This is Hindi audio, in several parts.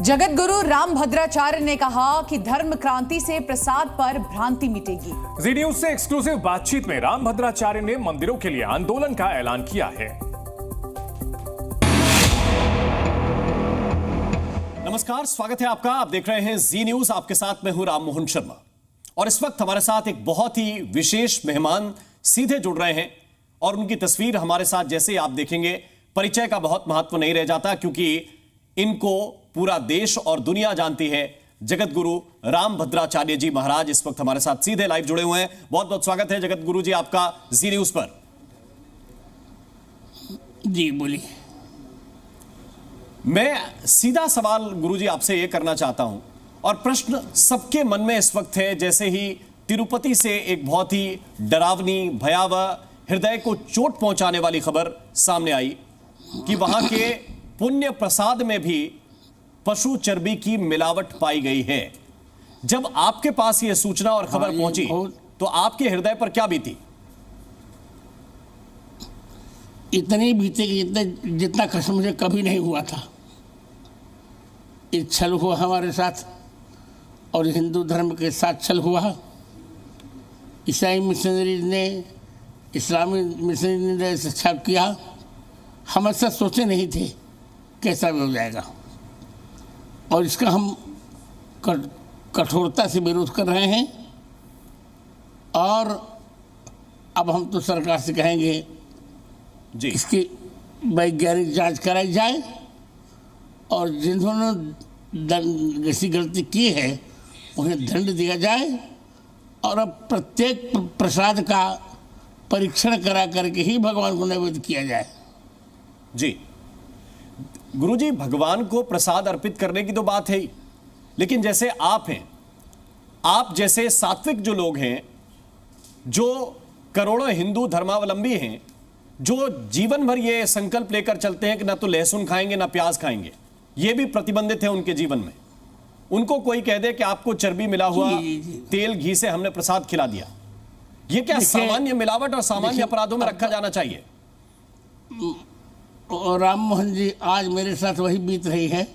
जगत गुरु रामभद्राचार्य ने कहा कि धर्म क्रांति से प्रसाद पर भ्रांति मिटेगी। जी न्यूज से एक्सक्लूसिव बातचीत में रामभद्राचार्य ने मंदिरों के लिए आंदोलन का ऐलान किया है। नमस्कार, स्वागत है आपका। आप देख रहे हैं जी न्यूज। आपके साथ मैं हूं राम मोहन शर्मा और इस वक्त हमारे साथ एक बहुत ही विशेष मेहमान सीधे जुड़ रहे हैं और उनकी तस्वीर हमारे साथ जैसे ही आप देखेंगे, परिचय का बहुत महत्व नहीं रह जाता क्योंकि इनको पूरा देश और दुनिया जानती है। जगत गुरु रामभद्राचार्य जी महाराज इस वक्त हमारे साथ सीधे लाइव जुड़े हुए हैं। बहुत बहुत स्वागत है जगत गुरु जी आपका जी न्यूज पर। जी बोलिए। मैं सीधा सवाल गुरु जी आपसे यह करना चाहता हूं और प्रश्न सबके मन में इस वक्त है, जैसे ही तिरुपति से एक बहुत ही डरावनी, भयावह, हृदय को चोट पहुंचाने वाली खबर सामने आई कि वहां के पुण्य प्रसाद में भी पशु चर्बी की मिलावट पाई गई है। जब आपके पास यह सूचना और खबर पहुंची तो आपके हृदय पर क्या बीती? इतनी बीती कि जितना कष्ट मुझे कभी नहीं हुआ था। एक छल हुआ हमारे साथ और हिंदू धर्म के साथ छल हुआ। ईसाई मिशनरी ने, इस्लामी मिशनरी ने शिक्षा किया। हम ऐसा सोचे नहीं थे कैसा भी हो जाएगा और इसका हम कठोरता से विरोध कर रहे हैं। और अब हम तो सरकार से कहेंगे जी, इसकी वैज्ञानिक जांच कराई जाए और जिन्होंने ऐसी गलती की है उन्हें दंड दिया जाए और अब प्रत्येक प्रसाद का परीक्षण करा करके ही भगवान को नैवेद्य किया जाए। जी गुरुजी, भगवान को प्रसाद अर्पित करने की तो बात है ही, लेकिन जैसे आप हैं, आप जैसे सात्विक जो लोग हैं, जो करोड़ों हिंदू धर्मावलंबी हैं, जो जीवन भर ये संकल्प लेकर चलते हैं कि ना तो लहसुन खाएंगे ना प्याज खाएंगे, ये भी प्रतिबंधित है उनके जीवन में। उनको कोई कह दे कि आपको चर्बी मिला हुआ तेल घी से हमने प्रसाद खिला दिया, ये क्या सामान्य मिलावट और सामान्य अपराधों में रखा जाना चाहिए? और राम मोहन जी, आज मेरे साथ वही बीत रही है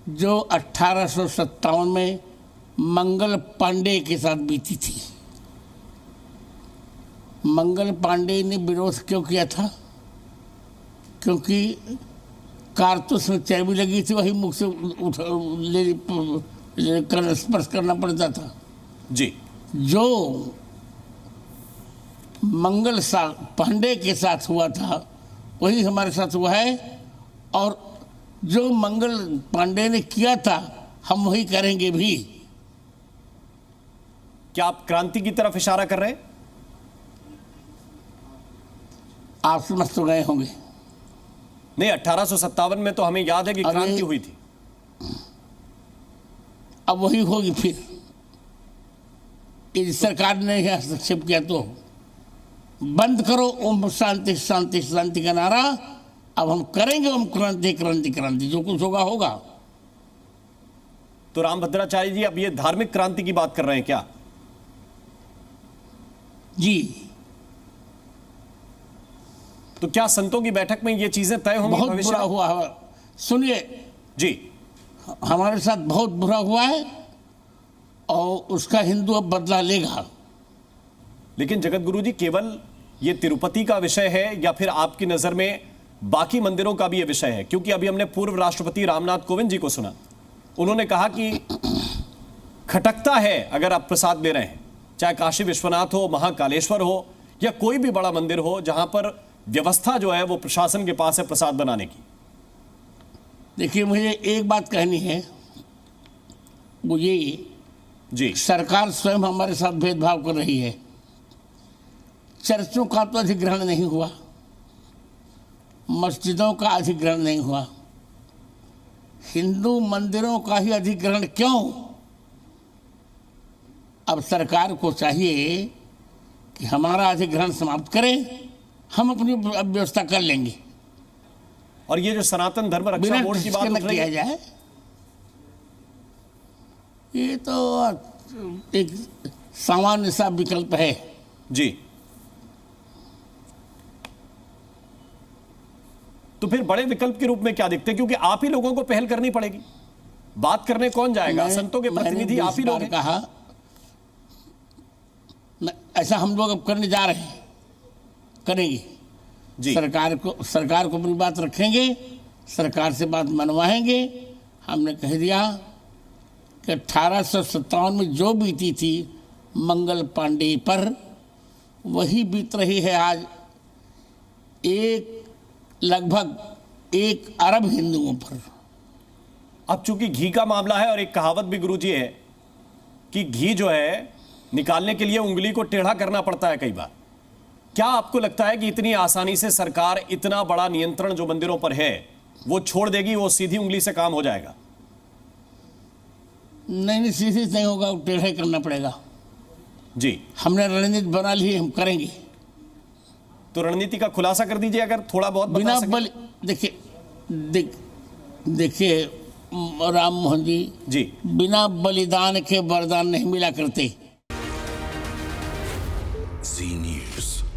जो 1857 में मंगल पांडे के साथ बीती थी। मंगल पांडे ने विरोध क्यों किया था? क्योंकि कारतूस में चर्बी लगी थी, वही मुख से स्पर्श करना पड़ता था। जी, जो मंगल पांडे के साथ हुआ था वही हमारे साथ हुआ है और जो मंगल पांडे ने किया था हम वही करेंगे भी। क्या आप क्रांति की तरफ इशारा कर रहे हैं? आप समझ तो गए होंगे। नहीं, 1857 में तो हमें याद है कि क्रांति हुई थी। अब वही होगी फिर। यदि सरकार ने हस्तक्षेप किया तो बंद करो ओम शांति शांति शांति का नारा। अब हम करेंगे ओम क्रांति क्रांति क्रांति, जो कुछ होगा होगा। तो रामभद्राचार्य जी, अब ये धार्मिक क्रांति की बात कर रहे हैं क्या? जी। तो क्या संतों की बैठक में ये चीजें तय होंगी? बहुत बुरा हुआ। सुनिए जी, हमारे साथ बहुत बुरा हुआ है और उसका हिंदू अब बदला लेगा। लेकिन जगत गुरु जी, केवल ये तिरुपति का विषय है या फिर आपकी नजर में बाकी मंदिरों का भी ये विषय है? क्योंकि अभी हमने पूर्व राष्ट्रपति रामनाथ कोविंद जी को सुना, उन्होंने कहा कि खटकता है अगर आप प्रसाद ले रहे हैं, चाहे काशी विश्वनाथ हो, महाकालेश्वर हो या कोई भी बड़ा मंदिर हो जहां पर व्यवस्था जो है वो प्रशासन के पास है प्रसाद बनाने की। देखिए, मुझे एक बात कहनी है। मुझे जी, सरकार स्वयं हमारे साथ भेदभाव कर रही है। चर्चों का तो अधिग्रहण नहीं हुआ, मस्जिदों का अधिग्रहण नहीं हुआ, हिंदू मंदिरों का ही अधिग्रहण क्यों? अब सरकार को चाहिए कि हमारा अधिग्रहण समाप्त करें, हम अपनी व्यवस्था कर लेंगे। और ये जो सनातन धर्म रक्षा बोर्ड की बात उठ रही है, जाए, ये तो एक सामान्य सा विकल्प है। जी, तो फिर बड़े विकल्प के रूप में क्या दिखते हैं? क्योंकि आप ही लोगों को पहल करनी पड़ेगी। बात करने कौन जाएगा? संतों के मैंने प्रतिनिधि 20 आप ही लोग बार हैं। कहा ऐसा हम लोग अब करने जा रहे हैं, करेंगे जी सरकार को अपनी बात रखेंगे, सरकार से बात मनवाएंगे। हमने कह दिया कि 1857 में जो बीती थी मंगल पांडे पर वही बीत रही है आज लगभग 1 अरब हिंदुओं पर। अब चूंकि घी का मामला है और एक कहावत भी गुरुजी है कि घी जो है निकालने के लिए उंगली को टेढ़ा करना पड़ता है कई बार। क्या आपको लगता है कि इतनी आसानी से सरकार इतना बड़ा नियंत्रण जो मंदिरों पर है वो छोड़ देगी, वो सीधी उंगली से काम हो जाएगा? नहीं, सीधी नहीं होगा, टेढ़ा ही करना पड़ेगा जी। हमने रणनीति बना ली, हम करेंगे। तो रणनीति का खुलासा कर दीजिए अगर थोड़ा बहुत बता बिना सकें। बल देखिए राम मोहन जी, बिना बलिदान के वरदान नहीं मिला करते। जी न्यूज़।